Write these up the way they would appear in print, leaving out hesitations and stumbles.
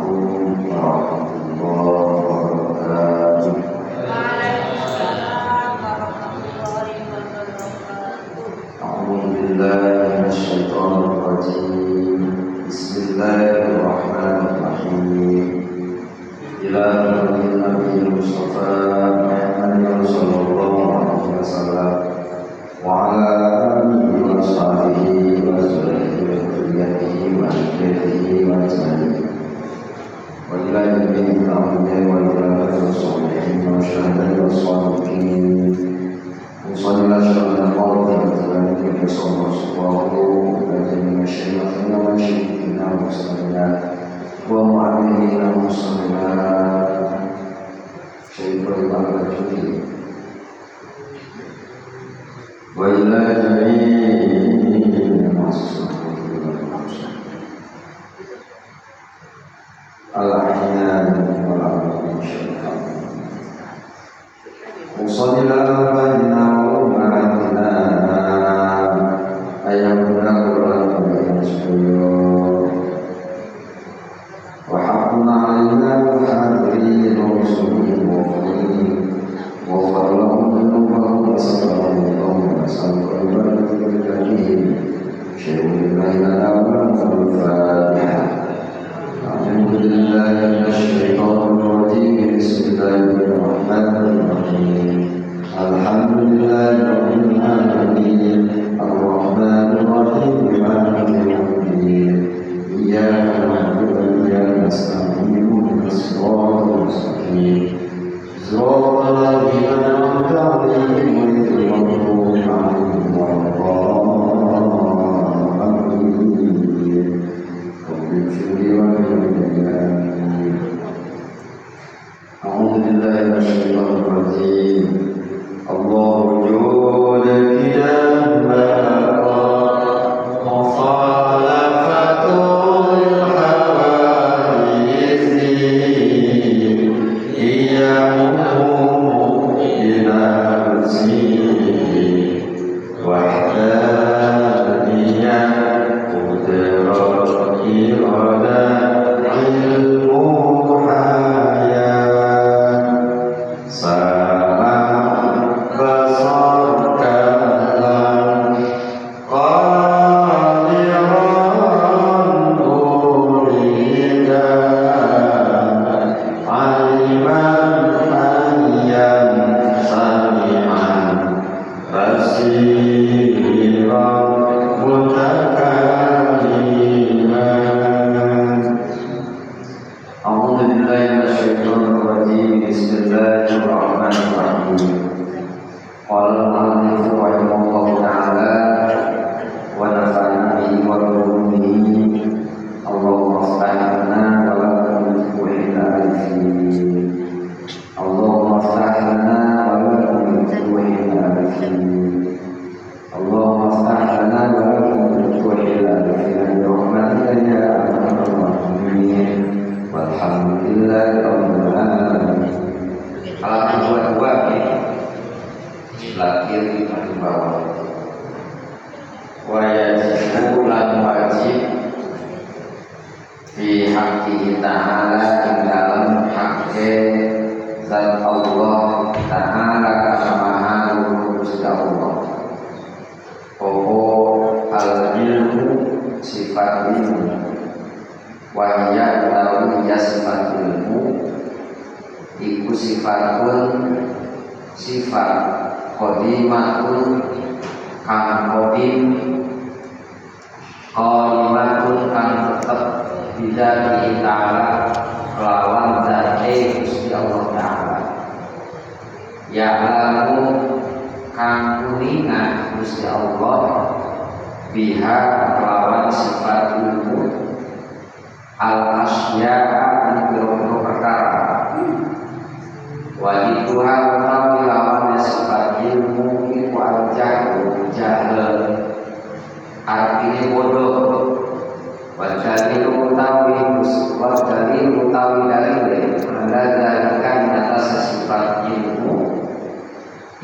Assalamualaikum warahmatullahi wabarakatuh. Waalaikumsalam warahmatullahi wabarakatuh. A'udzu billahi minasyaitonir rajim. Bismillahirrahmanirrahim. Ila Nabi Mustafa Muhammad sallallahu alaihi wasallam wa ala alihi wa sahbihi wa dzurriyyatihi wa dzurriyyatihi wa ajmain. Wa ila jami'il anbiya'i wal mursalin wa syuhada'i was shalihin. Musallallahu alaihi wa sallam wa sallallahu alaihi wa sallam wa mu'minina muslimat syaikhul al-judi wa ila jami'il muslimin al-ahyan wal amwat musallallahu alaihi wa sallam ayyuhal mu'minun وحقنا علينا وحاضرين ورسولين وفضلين وفضلهم ذنوبهم وسببهم لهم وسبب البركة بالجاهلين شيء بيننا وبينهم الفاتحة أعوذ بالله من الشيطان الرجيم بسم الله الرحمن الرحيم الحمد لله رب العالمين الرحمن الرحيم مالك يوم الدين إياك نعبد وإياك نستعين اهدنا الصراط المستقيم صراط الذين أنعمت عليهم غير المغضوب عليهم ولا الضالين رب اغفر لي ولوالدي أعوذ بالله من الشيطان الرجيم الله جود كتابا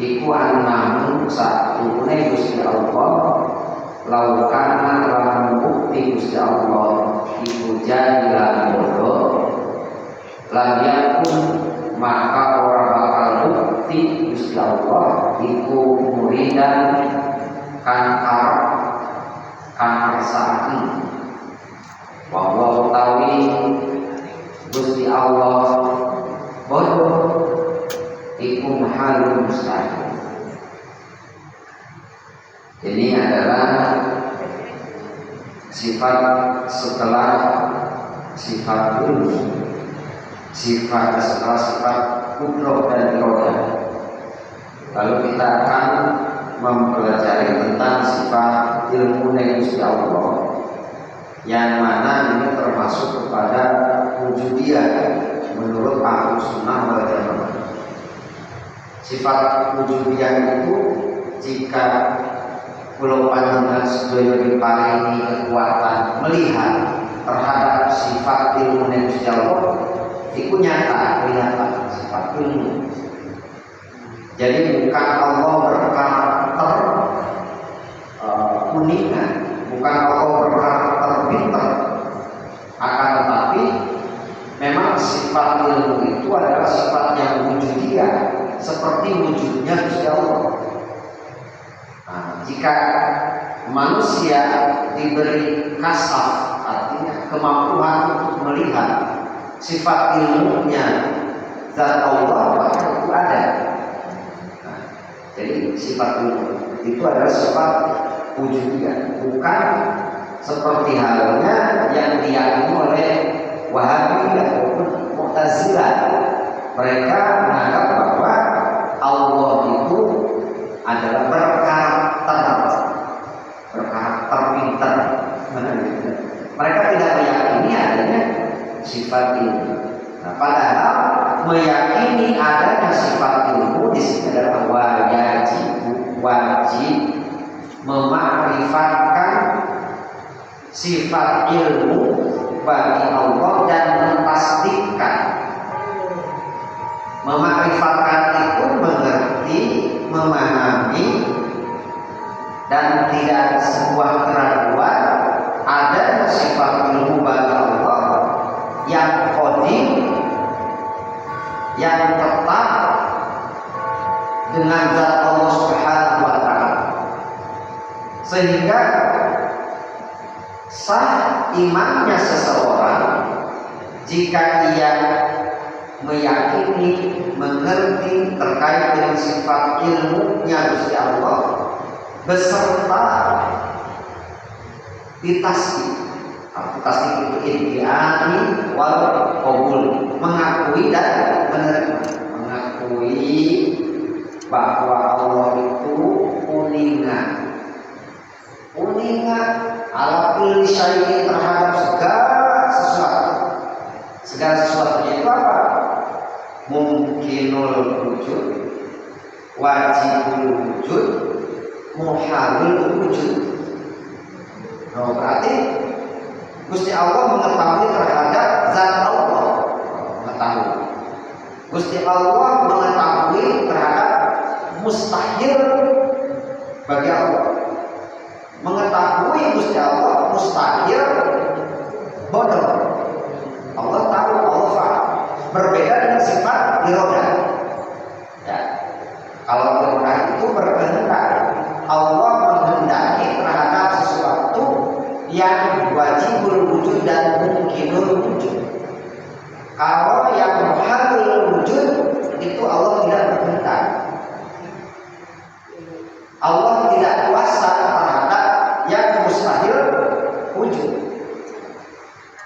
iku annahu satune Gusti Allah laukana lan bukti Gusti Allah iku jadilan bodoh lam yakun maka ora bakal bukti Gusti Allah iku muridan kan arep kan kersakaken wa utawi Gusti Allah bodoh iku mahalul mustahil. Ini adalah sifat setelah sifat ilmu, sifat setelah sifat kudroh dan irodah. Lalu kita akan mempelajari tentang sifat ilmu dari Gusti Allah, yang mana ini termasuk kepada wujudiyah menurut Ahlus Sunnah wal Jamaah. Sifat wujudiyah itu jika pulau panjenengan sebagai paringi kekuatan melihat terhadap sifat ilmu dari Gusti Allah, itu nyata kelihatan sifat ilmu. Jadi bukan Allah berkarakter kuningan, bukan Allah berkarakter pintar, akan tetapi memang sifat ilmu itu adalah sifat yang wujudiyah, seperti wujudnya Gusti Allah. Nah, jika manusia diberi kasaf, artinya kemampuan untuk melihat sifat ilmunya zat Allah, maka itu ada. Nah, jadi sifat ilmu itu adalah sifat wujudiyah, bukan seperti halnya yang diyakini oleh Wahabi ataupun Mu'tazilah. Mereka menganggap bahwa Allah itu adalah berkarakter pintar. Mereka tidak meyakini adanya sifat ilmu. Nah, padahal meyakini adanya sifat ilmu di sini adalah wajib memakrifatkan sifat ilmu bagi Allah dan memastikan. Memakrifatkan itu mengerti, memahami, dan tidak ada sebuah keraguan ada sifat ilmu bagi Allah yang qadim, yang tetap dengan zat Allah Subhanahu wa Ta'ala, sehingga sah imannya seseorang jika ia meyakini, mengerti terkait dengan sifat ilmunya Gusti Allah beserta ditasdik. Tasdik itu iddi'ani wal qabul, mengakui dan menerima. Mengakui bahwa Allah itu uningan ala kulli syai'in, terhadap segala sesuatu. Segala sesuatunya itu apa? Mungkinul wujud, wajibul wujud, muhalul wujud. Nah, berarti Gusti Allah mengetahui terhadap zat Allah, mengetahui. Gusti Allah mengetahui terhadap mustahil bagi Allah. Mengetahui Gusti Allah mustahil bodoh. Allah tahu, Allah faham. Berbeda dengan sifat irodah. Ya. Kalau irodah itu berkehendak, Allah menghendaki terhadap sesuatu yang wajibul wujud dan mungkinul wujud. Kalau yang muhalul wujud itu Allah tidak berkehendak. Allah tidak kuasa terhadap yang mustahil wujud.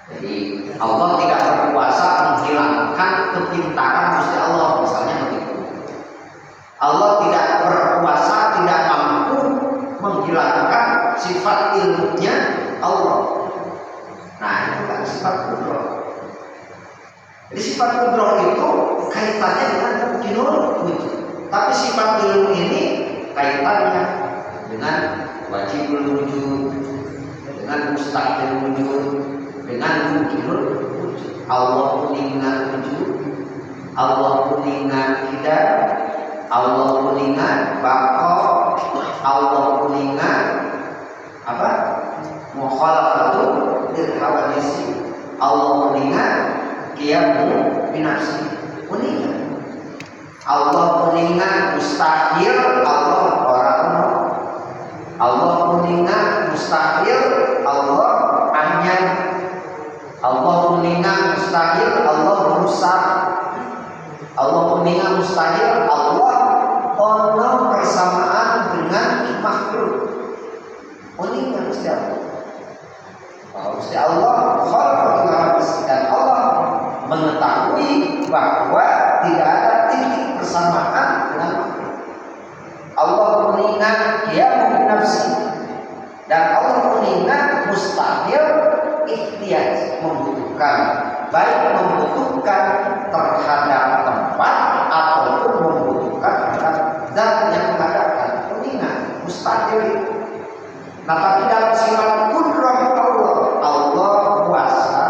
Jadi Allah tidak berkuasa menghilangkan kepintaran Gusti Allah, misalnya begitu. Allah tidak berkuasa, tidak mampu menghilangkan sifat ilmunya Allah. Nah, itu kan sifat kudroh. Jadi sifat kudroh itu kaitannya dengan mungkinul wujud. Tapi sifat ilmu ini kaitannya dengan wajibul wujud, dengan mustahil wujud, dengan mungkinul wujud. Allah kuningan wujud, Allah kuningan tidak, Allah kuningan bako, Allah kuningan apa? Mukhalafatu lil hawadisi. Allah kuningan qiyamu binafsi. Kuningan Allah kuningan mustahil Allah orang. Allah kuningan mustahil Allah anyan. Allah kuningan mustahil Allah rusak. Allah kuningan mustahil Allah ono persamaan dengan makhluk. Kuningan Gusti Allah. Gusti Allah khalaqal habis, dan Allah mengetahui bahwa tidak ada titik persamaan dengan makhluk. Allah kuningan qiyamu binafsi, dan Allah kuningan mustahil ihtiyaj, membutuhkan, baik membutuhkan terhadap tempat ataupun membutuhkan terhadap zat yang mengadakan. Kuningan mustahil. Nah, tapi dalam sifat kudrah Allah kuasa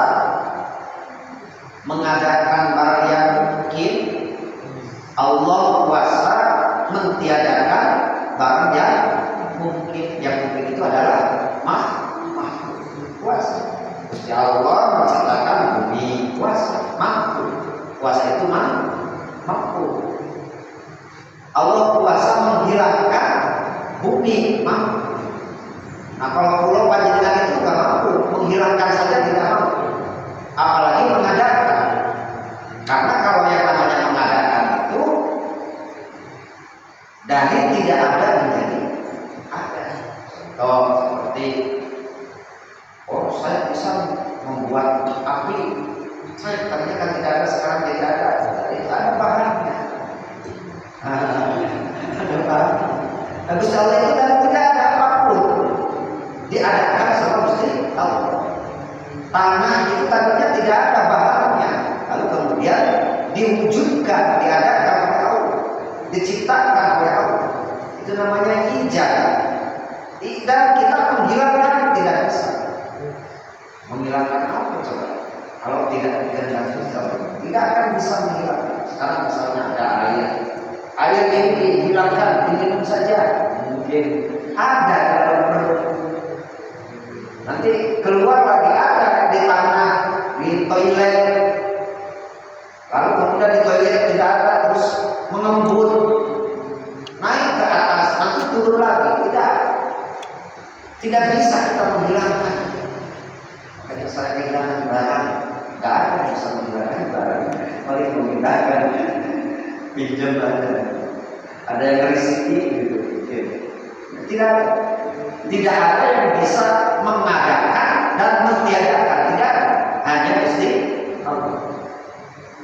mengadakan barang yang mungkin. Allah kuasa mentiadakan barang yang mungkin. Yang mungkin itu adalah makhluk. Kuasa. Gusti Allah menciptakan bumi, kuasa, makhluk. Kuasa itu makhluk. Allah kuasa menghilangkan bumi, makhluk. Nah, kalau pulau panjenengan itu nggak mampu, menghilangkan saja tidak mampu, apalagi mengadakan. Karena kalau yang namanya mengadakan itu dari tidak ada menjadi ada. Seperti saya bisa membuat api, saya tadinya kan tidak ada, sekarang tidak ada. Itu ada bahannya. Ada bahannya. Habis Allah itu kan tidak ada apapun, diadakan sama Gusti Allah. Tanah itu tadinya tidak ada bahannya, lalu kemudian diwujudkan, diadakan oleh Allah, diciptakan oleh Allah. Itu namanya ijab. Dan kita menghilangkan tidak bisa. Menghilangkan apa coba? Kalau tidak dikehendaki tidak akan bisa menghilangkan. Sekarang misalnya ada air ini dihilangkan, diminum saja mungkin ada dalam perut. Nanti keluar lagi ada di tanah, di toilet. Lalu kemudian di toilet tidak ada, terus mengembun naik ke atas, nanti turun lagi. Tidak bisa kita menghilangkan. Makanya saya kehilangan barang, nggak ada yang bisa menghilangkan barang. Paling memindahkan, pinjam ada yang risiki gitu. Tidak ada yang bisa mengadakan dan mentiadakan, tidak, hanya Gusti Allah.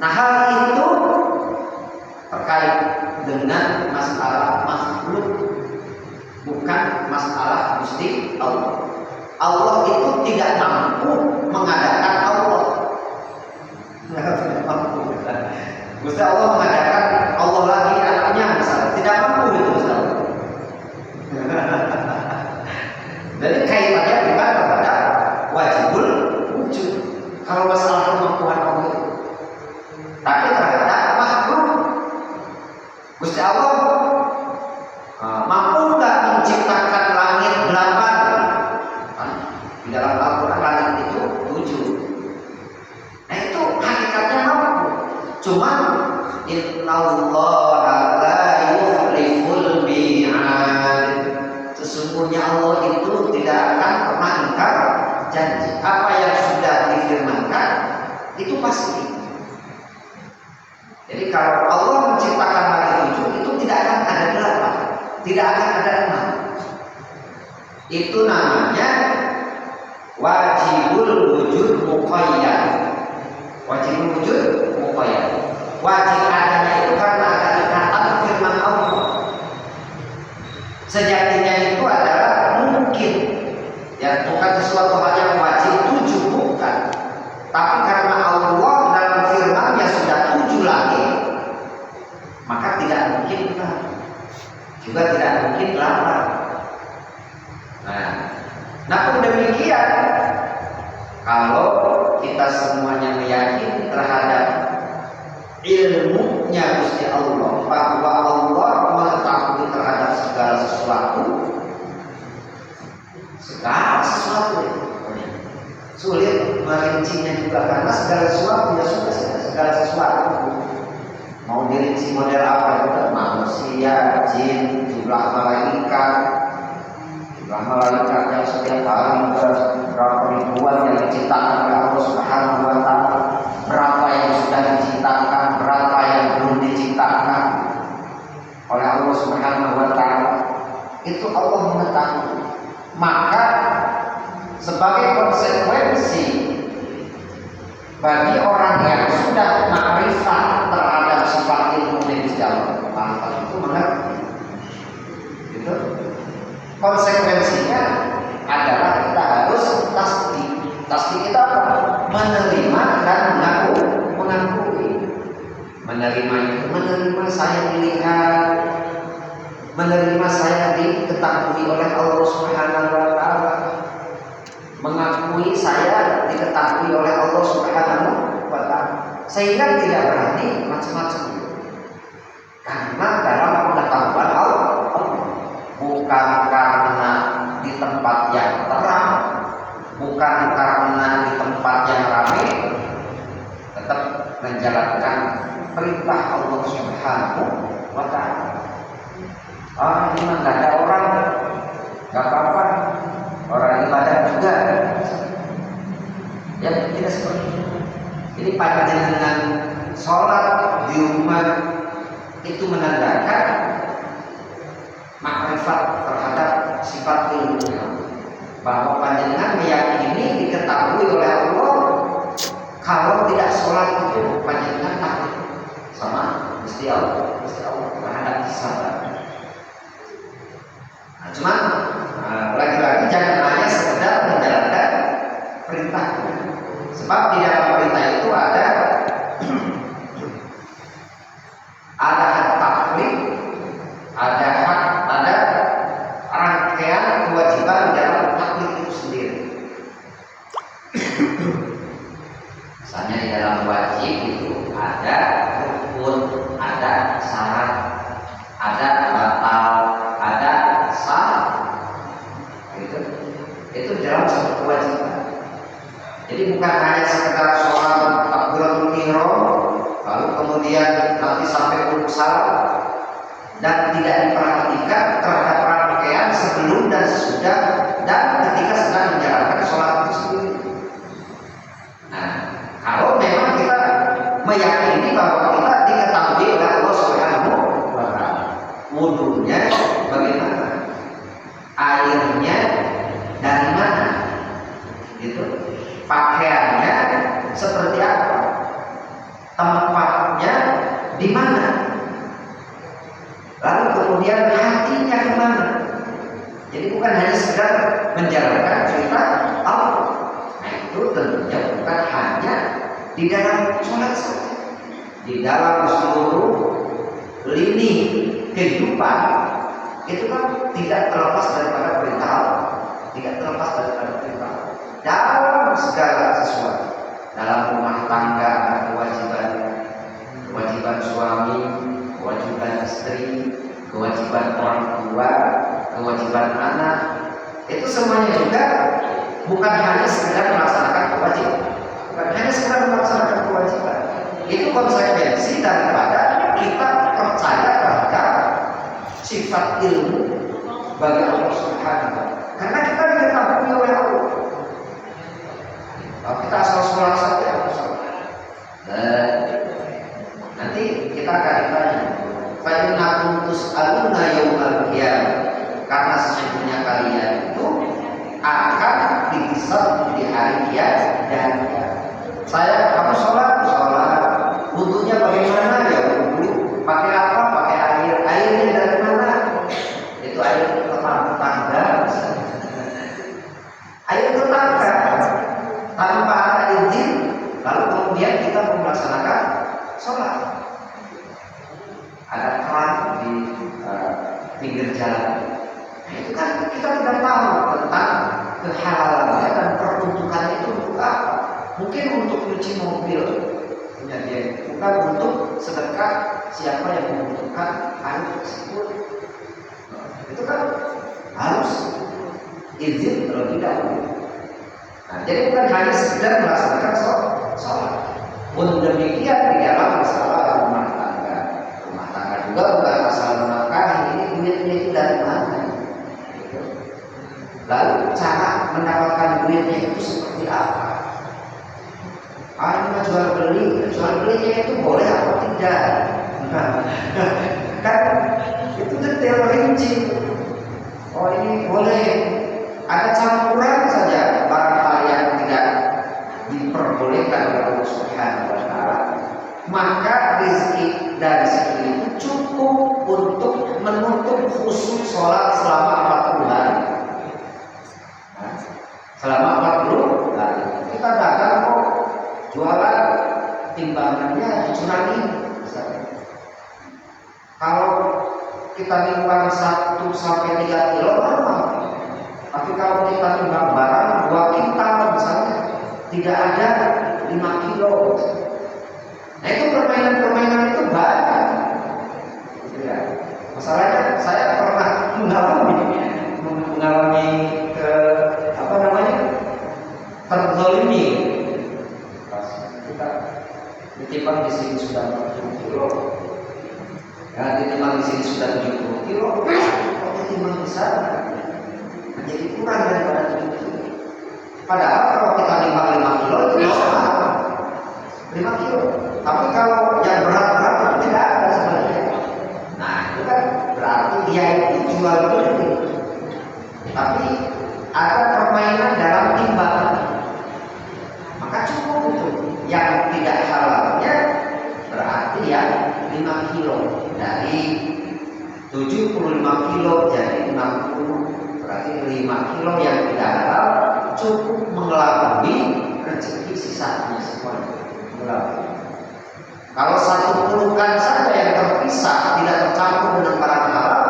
Nah, hal itu terkait dengan masalah makhluk, bukan masalah Gusti Allah. Allah itu tidak mampu mengadakan Allah. Gusti Allah mengadakan Allah lagi anaknya misalnya, tidak mampu itu Gusti Allah. Jadi kaitannya bukan kepada wajibul wujud kalau masalah kemampuan Allah itu, tapi terhadap makhluk. Gusti Allah mampu nggak menciptakan langit 8? Di dalam Al-Quran langit itu 7. Nah, itu hakikatnya mampu. Cuma innallaha la yukhliful mi'ad. Sesungguhnya Allah itu tidak akan pernah ingkar janji. Apa yang sudah difirmankan itu pasti. Jadi kalau Allah menciptakan langit 7, itu tidak akan ada 8, tidak akan ada 6. Itu namanya wajibul wujud muqayyad. Wajibul wujud muqayyad. Wajib adanya itu karena ada ikatan firman Allah. Sejatinya itu adalah mungkin, ya, bukan sesuatu hal yang wajib 7, bukan. Tapi karena Allah dalam firman-Nya sudah 7 lagi, maka tidak mungkin juga tidak mungkin 8. Namun demikian, kalau kita semuanya meyakini terhadap ilmunya Gusti Allah, bahwa Allah mengetahui terhadap segala sesuatu sulit. merincinya juga, karena segala sesuatu ya sudah, segala sesuatu mau dirinci model apa juga, manusia, jin, jumlah malaikat yang setiap hari berapa ribuan yang diciptakan oleh Allah Subhanahu wa Ta'ala, berapa yang sudah diciptakan, berapa yang belum diciptakan oleh Allah Subhanahu wa Ta'ala, itu Allah mengetahui. Maka sebagai konsekuensi bagi orang yang sudah makrifat terhadap sifat ilmu di dalam makrifat itu mengerti, gitu. Konsekuensinya adalah kita harus tasdik. Tasdik kita apa? Menerima dan mengakui. Menerima itu menerima saya dilihat, menerima saya diketahui oleh Allah Subhanahu wa Ta'ala, mengakui saya diketahui oleh Allah Subhanahu wa Ta'ala, sehingga tidak berani macam-macam. Karena dalam pengetahuan Allah, bukan karena di tempat yang terang, bukan karena di tempat yang ramai, tetap menjalankan perintah Allah Subhanahu wa Ta'ala. Ini nggak ada orang, nggak apa-apa, orang ibadah juga, ya tidak seperti itu. Jadi panjenengan sholat di rumah itu menandakan makrifat terhadap sifat ilmunya, bahwa panjenengan meyakini diketahui oleh Allah. Kalau tidak sholat itu panjenengan takut sama Gusti Allah terhadap sabar. Cuma lagi-lagi jangan hanya sekedar menjalankan perintah, sebab di dalam perintah itu ada hak taklif, ada rangkaian kewajiban dalam taklif itu sendiri. Misalnya di dalam wajib itu ada rukun, ada syarat, ada batal, ada sah, itu dalam satu kewajiban. Jadi bukan hanya sekedar sholat takbiratul ihram lalu kemudian nanti sampai rukuk salat dan tidak diperhatikan terhadap rangkaian sebelum dan sesudah dan ketika sedang menjalankan sholat itu sendiri. Nah, kalau memang kita meyakini bahwa kita diketahui oleh Allah Subhanahu wa Ta'ala, wudunya bagaimana, airnya dari mana, gitu, pakaiannya seperti apa, tempatnya di mana, lalu kemudian hatinya kemana. Jadi bukan hanya sekedar menjalankan cerita Allah. Nah, itu tentunya bukan hanya di dalam sholat saja, di dalam seluruh lini kehidupan itu kan tidak terlepas daripada perintah Allah, tidak terlepas daripada perintah Allah. Dalam segala sesuatu, dalam rumah tangga ada kewajiban suami, kewajiban istri, kewajiban orang tua, kewajiban anak, itu semuanya juga bukan hanya sekedar melaksanakan kewajiban, bukan hanya sekedar melaksanakan kewajiban. Itu konsekuensi daripada kita percaya terhadap sifat ilmu bagi Allah Subhanahu wa Ta'ala. Karena kita diketahui oleh Allah. Kalau kita asal sholat saja, nanti kita akan ditanya, fa'innakum tus'aluna yaumal qiyamah, karena sesungguhnya kalian itu akan dihisab di hari kiamat. Kamu sholat, wudunya bagaimana? Ya wudu, pakai apa? Pakai air. Airnya dari mana? Itu air tetangga. Air tetangga tanpa ada izin, lalu kemudian kita melaksanakan sholat. Ada keran di pinggir jalan. Nah, itu kan kita tidak tahu tentang kehalalannya dan peruntukannya itu untuk apa. Mungkin untuk cuci mobil punya dia, bukan untuk sedekah siapa yang membutuhkan air tersebut. Itu kan harus izin terlebih dahulu. Nah, jadi bukan hanya sekedar melaksanakan sholat. Pun demikian di dalam masalah rumah tangga. Rumah tangga juga bukan masalah menafkahi, ini duitnya itu dari mana? Gitu. Lalu cara mendapatkan duitnya itu seperti apa? Ini jual belinya itu boleh apa tidak? Nah, kan itu detail rinci. Oh ini boleh, ada campuran saja barang yang tidak diperbolehkan oleh Allah Subhanahu wa Ta'ala, maka rezeki dari situ itu cukup untuk menutup khusyuk sholat selama 40 hari. Nah, selama 40 hari kita dagang kok, jualan timbangannya dicurangi. Kalau kita nimbang 1 sampai 3 kilo normal, tapi kalau kita nimbang barang 2 kintal misalnya, tidak ada 5 kilo. Nah itu permainan itu banyak. Ya. Masalahnya saya pernah mengalami terzalimi. Pas kita ditimbang di sini sudah 40 kilo, ya ditimbang di sini sudah 70 kilo, kok ditimbang di sana menjadi kurang daripada 70 kilo. Padahal kalau kita nimbang 5 kilo itu sama 5 kilo. Tapi kalau yang berat-berat itu tidak ada sebenarnya. Nah itu kan berarti dia itu jual beli. Tapi ada permainan dalam timbangan. Maka cukup itu. Yang tidak halalnya berarti ya 5 kilo. Dari 75 kilo jadi 60. Berarti 5 kilo yang tidak halal cukup mengelabui rezeki sisanya semuanya. Kalau satu pulukan saja yang terpisah tidak tercampur dengan barang halal,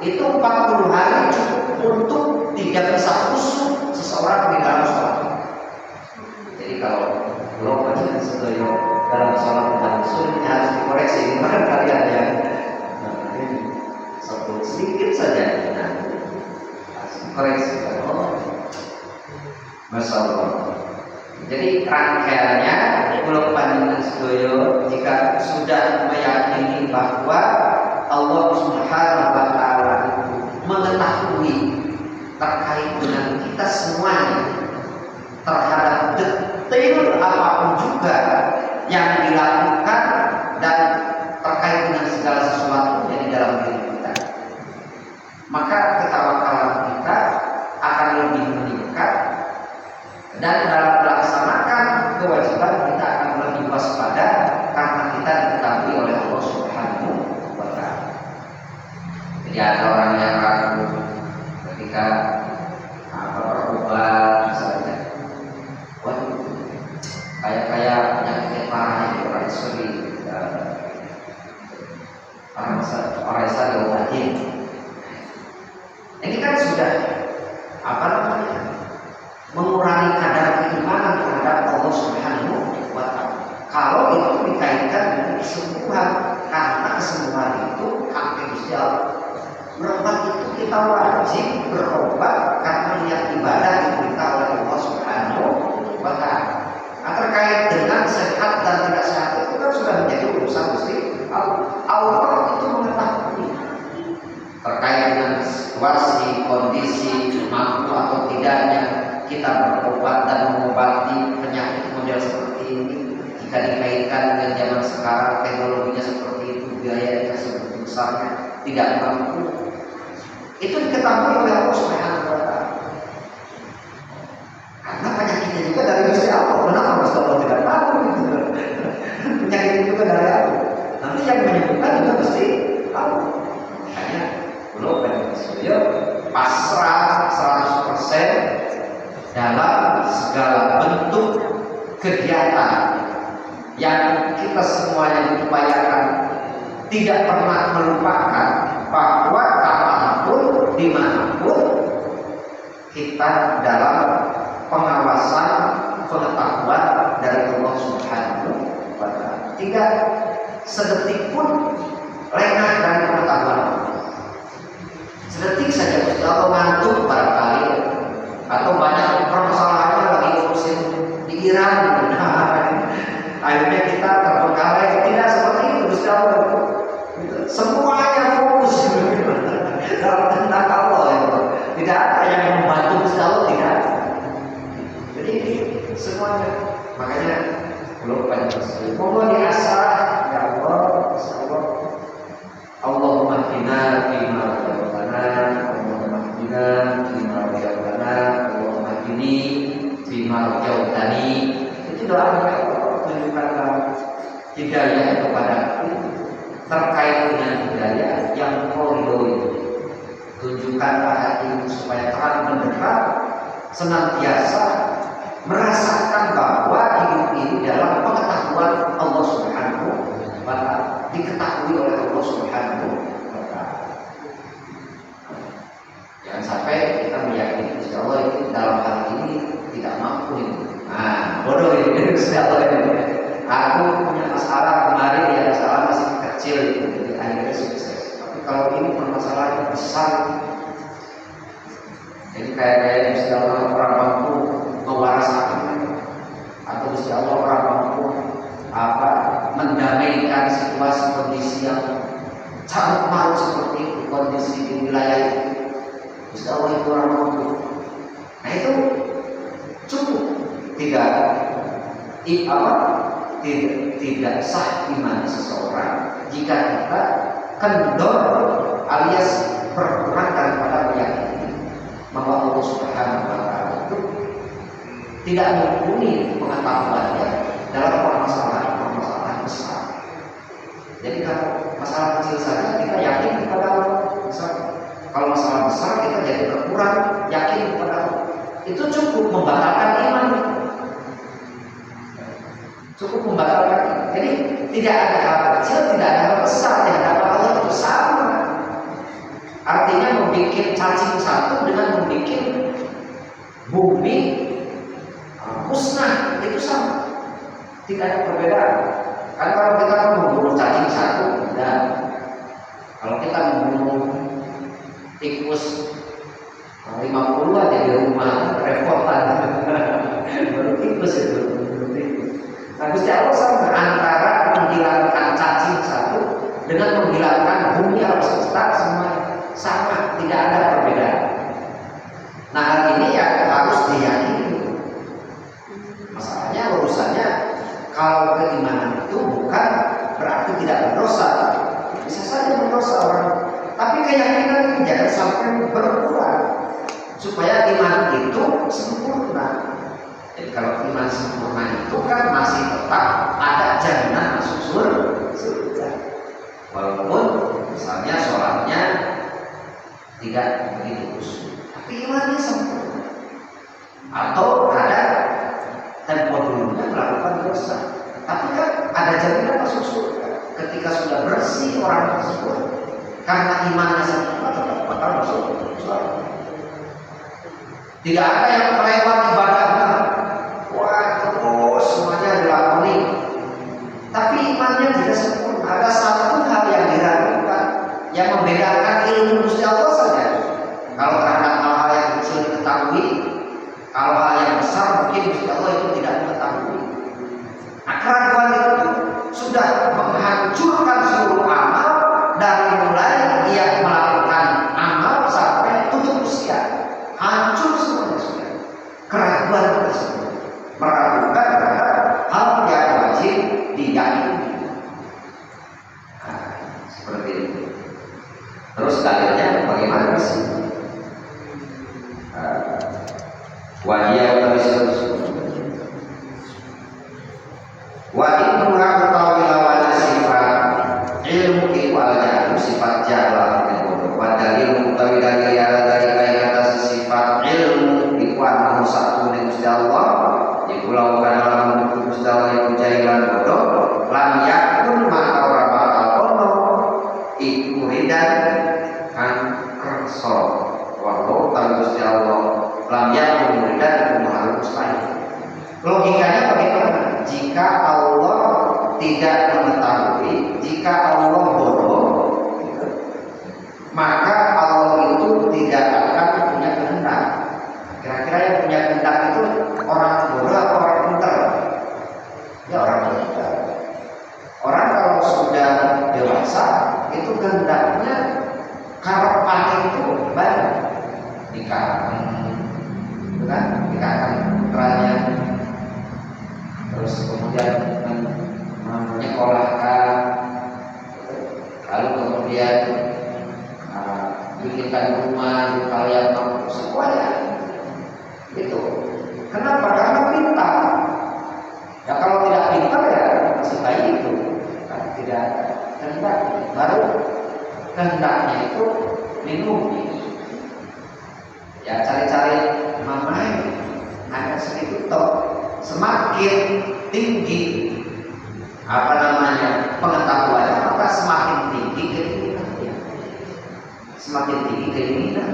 itu 40 hari cukup untuk tidak bisa khusyuk seseorang di dalam sholat. Jadi kalau belum aja sedoyo dalam sholat dan khusyuknya harus dikoreksi. Barangkali ada yang sebut sedikit saja, nah, harus dikoreksi. Masya Allah. Jadi rangkaiannya kalau panjenengan sedoyo jika sudah meyakini bahwa Allah Subhanahu wa Ta'ala mengetahui terkait dengan kita semuanya, terhadap detail apapun juga yang dilakukan dan terkait dengan segala sesuatu yang di dalam diri kita, maka ketawakalan kita akan lebih meningkat. Dan dalam melaksanakan kewajiban kita akan lebih waspada karena kita diketahui oleh Allah Subhanahu wa Ta'ala. Jadi ada orang yang ragu ketika berobat misalnya, waduh, kayak penyakit parah yang orang sering orang bisa diobatin. Ini kan sudah mengurangi kadar keimanan terhadap Allah Subhanahu wa Ta'ala. Kalau itu dikaitkan dengan kesembuhan, karena kesembuhan itu hak Gusti Allah. Berobat itu kita wajib berobat karena niat ibadah diperintah oleh Allah Subhanahu wa Ta'ala. Nah, terkait dengan sehat dan tidak sehat itu kan sudah menjadi urusan Gusti Allah. Allah itu mengetahui terkait dengan situasi, kondisi, mampu atau tidaknya kita berobat dan mengobati penyakit model seperti ini. Jika dikaitkan dengan zaman sekarang, teknologinya seperti itu, biayanya seperti besarnya, tidak mampu. Itu diketahui oleh Allah Subhanahu wa Ta'ala. Karena penyakitnya juga dari Gusti Allah. Kenapa Gusti Allah tidak tahu gitu? Penyakitnya juga dari Allah. Nanti yang menyembuhkan juga Gusti Allah. Makanya belum ada pasrah 100% dalam segala bentuk kegiatan yang kita semuanya upayakan, tidak pernah melupakan bahwa kapanpun, dimanapun kita dalam pengawasan pengetahuan dari Allah Subhanahu wa Ta'ala. Tidak sedetik pun lengah dari pengetahuan. Sedetik saja Gusti Allah ngantuk barangkali, atau banyak permasalahannya makanya kita terbengkalai. Tidak seperti itu, Gusti Allah. Semuanya fokus dalam tentang Allah itu. Tidak ada yang membantu Gusti Allah, tidak ada. Jadi semuanya, makanya belum banyak sekali. Mohon diasah, ya Allah, Insya Allah. Allahumma hdina fima hadaitana, Allahumma hdina fima hadaitana, Allahumma hdini fima hadaitani. Itu doa ya Allah, tunjukkanlah hidayah kepada aku terkait dengan hidayah yang Kau ridhoi. Tunjukkanlah hatiku supaya terang benderang, senantiasa merasakan bahwa hidup ini dalam pengetahuan Allah Subhanahu wa Ta'ala, diketahui oleh Allah Subhanahu wa Ta'ala. Jangan sampai kita meyakini Gusti Allah itu dalam hal ini tidak mampu ini. Nah, bodoh ini Gusti Allah ini. Aku punya masalah kemarin, ya masalah masih kecil, jadi akhirnya sukses. Tapi kalau ini permasalahan besar, jadi kayak Gusti Allah orang mampu mewarasakan, atau Gusti Allah orang mampu mendamaikan situasi kondisi yang sangat malu seperti itu, kondisi di wilayah itu. Gusti Allah itu orang mampu. Nah itu cukup. Tidak sah iman seseorang jika kita kendor alias berkurang daripada meyakini bahwa Allah Subhanahu wa Ta'ala itu tidak mumpuni pengetahuannya dalam permasalahan besar. Jadi kalau masalah kecil saja kita yakin kepada Allah. Misalnya, kalau masalah besar kita jadi berkurang yakin kepada Allah. Itu cukup membatalkan iman. Cukup membatalkan. Jadi tidak ada hal kecil, tidak ada hal besar di hadapan Allah itu sama. Artinya membuat cacing satu dengan membuat bumi musnah itu sama. Tidak ada perbedaan. Kan kalau kita membunuh cacing satu, dan kalau kita membunuh tikus 50 aja di rumah repotan. Baru tikus itu. Nah, Gusti Allah sama antara menghilangkan cacing satu dengan menghilangkan bumi alam semesta semuanya sama, tidak ada perbedaan. Nah, hal ini yang harus diyakini. Masalahnya urusannya kalau keimanan itu bukan berarti tidak berdosa. Bisa saja berdosa orang, tapi keyakinan jangan sampai berkurang supaya iman itu sempurna. Jadi kalau iman sempurna itu kan masih tetap ada jaminan masuk surga. Walaupun misalnya sholatnya tidak begitu khusyuk, tapi imannya sempurna. Atau ada tempo dulunya melakukan dosa, tapi kan ada jaminan masuk surga. Ketika sudah bersih orang tersebut, karena imannya sempurna tetap bakal masuk surga. Tidak ada yang kelewat ibadahnya. Wah, terus semuanya dilakoni, tapi imannya tidak sempurna. Ada satu hal yang diragukan, yang membedakan ilmu Gusti Allah saja. Kalau terhadap hal-hal yang kecil diketahui, kalau hal yang besar mungkin Gusti Allah itu tidak mengetahui. Nah, keraguan itu sudah menghancurkan seluruh amal, dari mulai ia melakukan amal sampai tutup usia, hancur semuanya sudah. Keraguan tersebut meragukan terhadap hal yang wajib diyakini. Nah, seperti itu. Terus dalilnya bagaimana sih? Wahia wa inna utawi lawan sifat ilmu iwal jahlu sifat jahlah wa dalil utawi dalil dari atas sifat ilmu iwal satu ning Gusti Allah. Pulau kana lamun Gusti Allah iku jailan bodoh lam yakun maka ora bakal ono iku ridan kan kersa wa Gusti Allah lam yakun ridan iku mahal mustahil. Logikanya bagaimana? Jika Allah tidak mengetahui, jika Allah bodoh, maka Allah itu tidak akan punya kehendak. Kira-kira yang punya kehendak itu orang bodoh atau orang pintar? Ya orang pintar. dikatakan putranya, terus kemudian menyekolahkan, lalu kemudian bikinkan rumah, kalian mampu semuanya itu. Kenapa? Karena pintar. Ya kalau tidak pintar ya masih baik itu kan, tidak kehendak. Baru kehendaknya itu minum. Ya cari-cari mamai ada sedikit toh. Semakin tinggi pengetahuannya, maka semakin tinggi keinginannya. Semakin tinggi keinginan.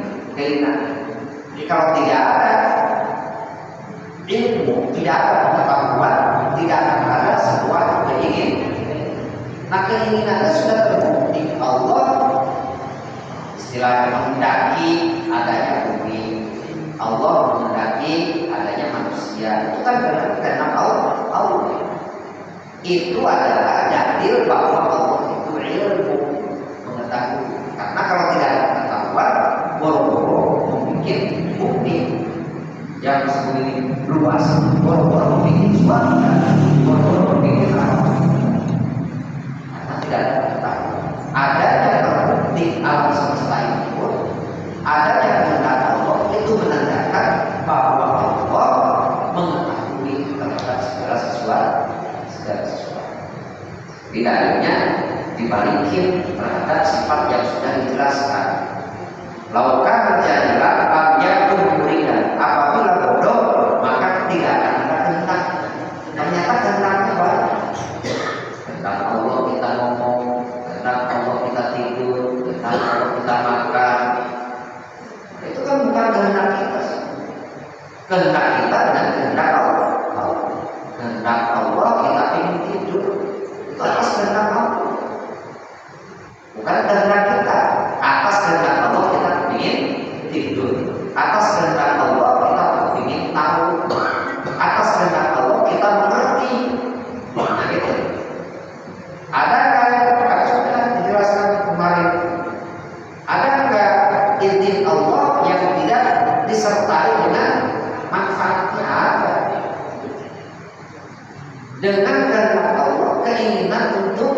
Jadi kalau tidak ada ilmu, tidak ada pengetahuan, tidak akan ada sebuah keinginan. Nah, keinginannya sudah terbukti. Allah istilahnya menghendaki adanya bumi, Allah menghendaki adanya manusia. Itu kan karena Allah. Itu adalah dalil bahwa Allah itu ilmu, mengetahui. Karena kalau tidak ada pengetahuan, boro-boro membuat bumi yang segini luas, boro-boro membuat suara, boro-boro membuat apa? Karena tidak ada pengetahuan. Adanya terbukti alam semesta ini pun, adanya kehendak Allah itu menandakan bahwa Allah mengetahui terhadap segala sesuatu. Bidalilnya dibalikin terhadap sifat yang sudah dijelaskan. Laukan jahilan lam yakun muridan. Apabila bodoh maka tidak akan ada kehendak. Ternyata kehendaknya banyak. Kehendak Allah kita ngomong, kehendak Allah kita tidur, kehendak Allah kita makan. Itu kan bukan kehendak kita. Kehendak kita dan kehendak Allah. Kehendak Allah kita ingin tidur. Itu atas kehendak Allah, bukan kehendak kita. Atas kehendak Allah kita ingin tidur. Atas kehendak Allah kita ingin tahu. Atas kehendak Allah kita mengerti. Nah gitu. Ada kayak sudah dijelaskan kemarin. Ada enggak izin Allah yang tidak disertai dengan manfaatnya? Ada. Dengan kehendak Allah keinginan untuk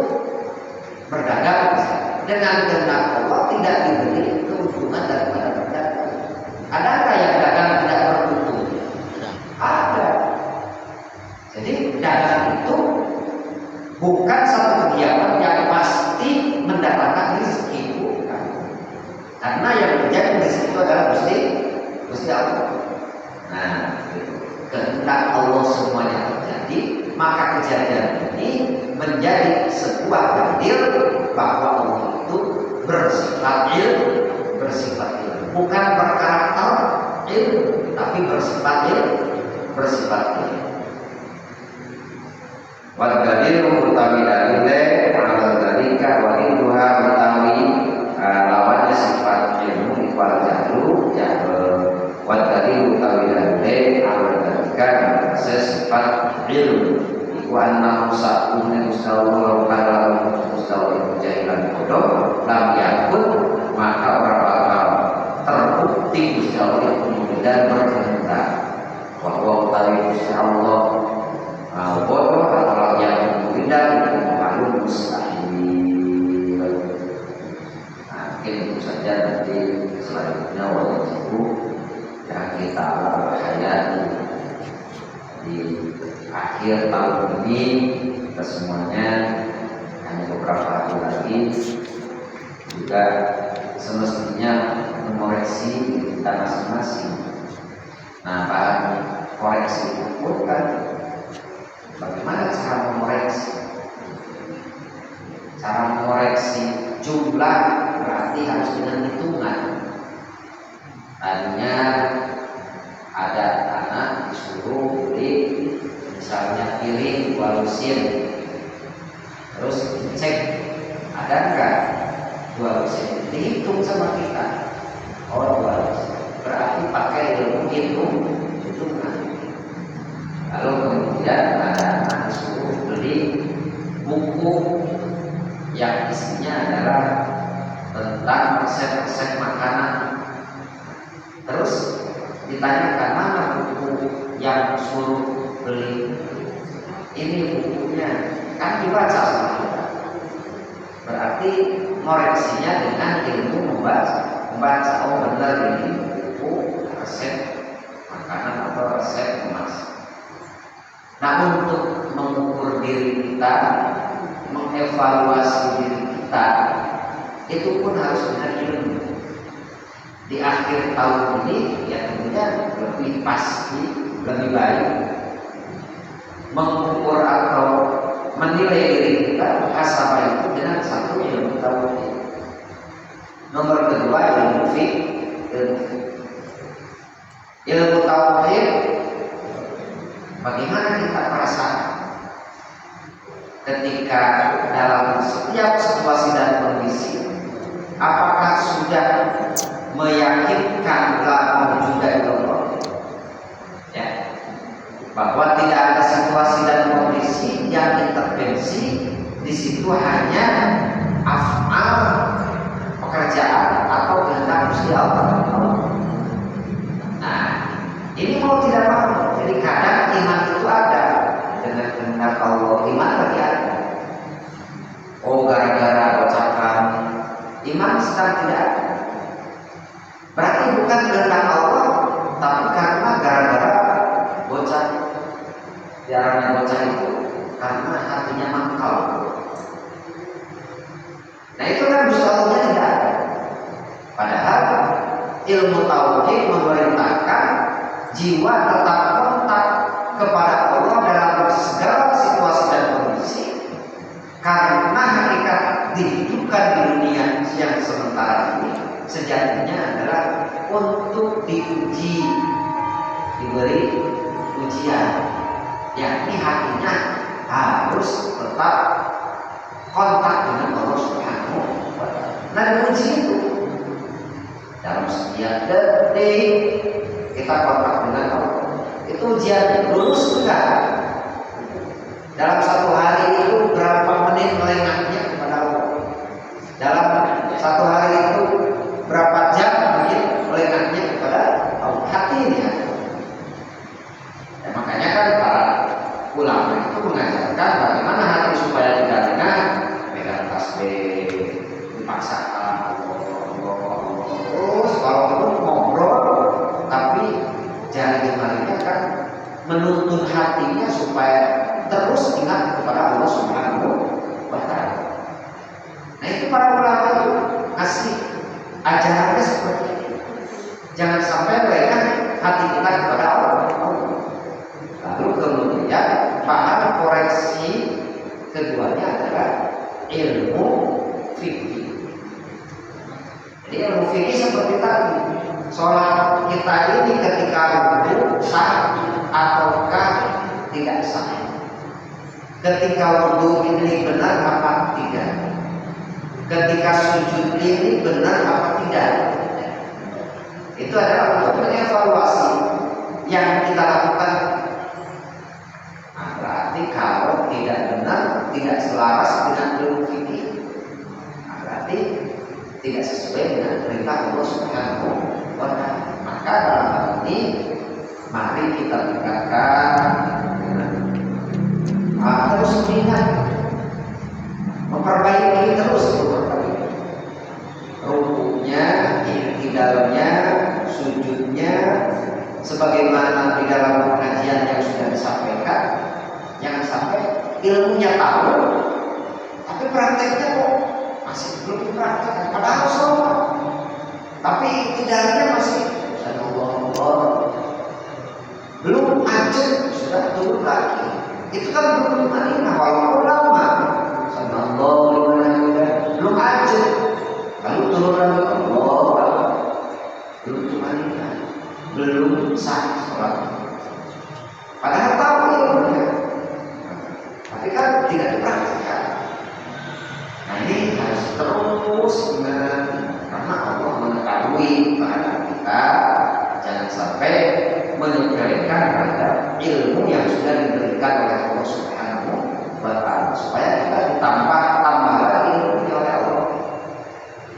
berdagang, dengan kehendak Allah tidak diberi keuntungan daripada berdagang. Adakah yang dagang tidak beruntung? Ada. Jadi dagang itu bukan satu kegiatan yang pasti mendapatkan rezeki, bukan. Karena yang menjadi rezeki itu adalah Gusti Allah. Nah, kehendak Allah semuanya terjadi. Maka kejadian ini menjadi sebuah dalil bahwa Allah itu bersifat ilmu, bukan berkarakter ilmu, tapi bersifat ilmu. Wal dalilu utawi dalile ala dalika wa iduha utawi lawannya sifat ilmu ikwal jahlu. Wal dalilu utawi dalile ala dalika sifat ilmu. Wa anna musa'un mustawwa kalau mustawwa jahilan bodoh lam yakun, maka orang bakal terbukti Gusti Allah yang kemudian berkehendak bahwa utawi Gusti Allah bodoh atau yang kemudian itu maklum mustahil. Nah, mungkin itu saja, nanti selanjutnya wajib yang kita hayati di akhir tahun ini. Kita semuanya hanya beberapa hari lagi juga semestinya mengoreksi diri kita masing-masing. Nah, bahan koreksi itu kan bagaimana cara mengoreksi? Cara mengoreksi jumlah berarti harus dengan hitungan. Tadinya ada anak disuruh beli misalnya piring 2 lusin, terus dicek ada enggak 2 lusin, dihitung sama kita. Oh 2 lusin, berarti pakai ilmu hitungan. Lalu kemudian ada anak disuruh beli buku yang isinya adalah tentang resep-resep makanan. Terus ditanyakan mana buku yang suruh beli, ini bukunya, kan dibaca sama kita. Berarti koreksinya dengan ilmu membaca oh benar ini buku resep makanan atau resep emas. Nah, untuk mengukur diri kita, mengevaluasi diri kita, itu pun harus dengan ilmu. Di akhir tahun ini ya tentunya lebih pasti, lebih baik mengukur atau menilai diri kita muhasabah itu dengan satu ilmu tauhid. Nomor kedua ilmu fikih. Ilmu tauhid, bagaimana kita merasakan ketika dalam setiap situasi dan kondisi, apakah sudah meyakinkan la wujud illallah, ya, bahwa tidak ada situasi dan kondisi yang intervensi di situ hanya af'al pekerjaan atau kehendak Gusti Allah. Nah, ini mau tidak mau, jadi kadang iman itu ada dengan kehendak Allah, iman lagi ada. Oh, gara-gara ucapan iman sedang tidak ada. Berarti bukan kehendak Allah, tapi karena gara-gara bocah. Jarangnya bocah itu karena hatinya mangkal. Nah, itu kan Gusti Allahnya tidak ada. Padahal ilmu tauhid memerintahkan jiwa tetap kontak kepada Allah dalam segala situasi dan kondisi, karena hakikat dihidupkan di dunia yang sementara ini sejatinya adalah untuk diuji, diberi ujian, yakni hatinya harus tetap kontak dengan Allah Subhanahu wa Ta'ala. Nah, diuji itu dalam setiap detik kita kontak dengan Allah. Itu ujian, lulus enggak? Dalam satu hari itu berapa menit melengahnya kepada Allah? Dalam satu hari itu berapa jam mungkin melengahnya kepada Allah? Hatinya. Ya, makanya kan para ulama itu mengajarkan bagaimana hati supaya tidak lengah, pegang tasbih, dipaksakan terus walaupun ngobrol, tapi jari-jarinya kan menuntun hatinya supaya terus ingat kepada Allah Subhanahu wa Ta'ala. Nah, itu para ulama itu kasih ajarannya seperti ini. Jangan sampai lengah hati kita kepada Allah. Lalu kemudian bahan koreksi keduanya adalah ilmu fikih. Jadi ilmu fikih seperti tadi, sholat kita ini ketika wudu sah ataukah tidak sah? Ketika wudu ini benar apa tidak? Ketika sujud ini benar apa tidak? Itu adalah untuk mengevaluasi yang kita lakukan. Nah, berarti kalau tidak benar, tidak selaras dengan ilmu fikih, nah, berarti tidak sesuai dengan perintah Allah Subhanahu wa Ta'ala. Maka dalam hal ini mari kita tingkatkan terus mengingat, memperbaiki terus rukunya, i'tidalnya, sujudnya, sebagaimana di dalam pengajian yang sudah disampaikan. Jangan sampai ilmunya tahu, tapi prakteknya kok masih belum dipraktekkan. Padahal sholat, tapi i'tidalnya masih Allah, belum aja sudah turun lagi. Itu kan belum iman, walaupun lama. Sallallahu alaihi wasallam belum aja, lalu turun lagi Allah, belum iman, belum sah sholat. Padahal tahu ilmunya, tapi kan tidak dipraktikkan. Nah, ini harus terus ingat, karena Allah mengetahui keadaan kita. Jangan sampai menyepelekan terhadap ilmu yang sudah diberikan oleh Allah Subhanahu wa Ta'ala, supaya kita ditambah lagi ilmu oleh Allah.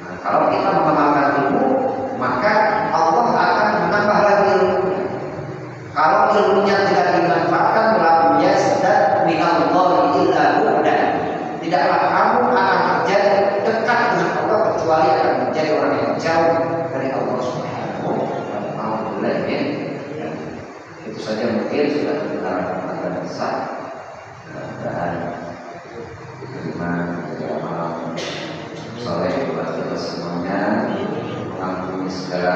Nah, kalau kita mengamalkan ilmu, maka Allah akan menambah lagi ilmu. tidaklah kamu akan menjadi dekat dengan Allah kecuali akan menjadi orang yang jauh dari Allah Subhanahu wa taala. Itu saja mungkin sudah kita akan bisa dan terima malam soleh buat kita semuanya, mengampuni segala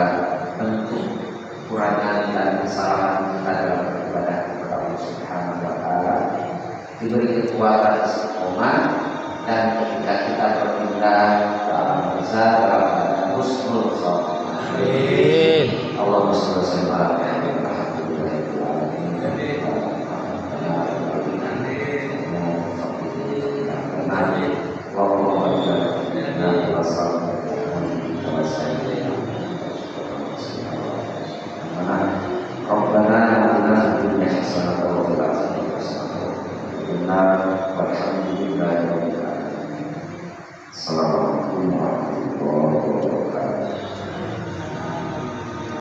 bentuk kekurangan dan kesalahan kita dalam beribadah kepada Allah Subhanahu wa taala, diberi kekuatan istiqomah, dan ketika kita berpindah ke alam barzah dalam keadaan husnul khotimah. Amin. Allahumma shalli wa sallim ala Assalamualaikum warahmatullahi wabarakatuh.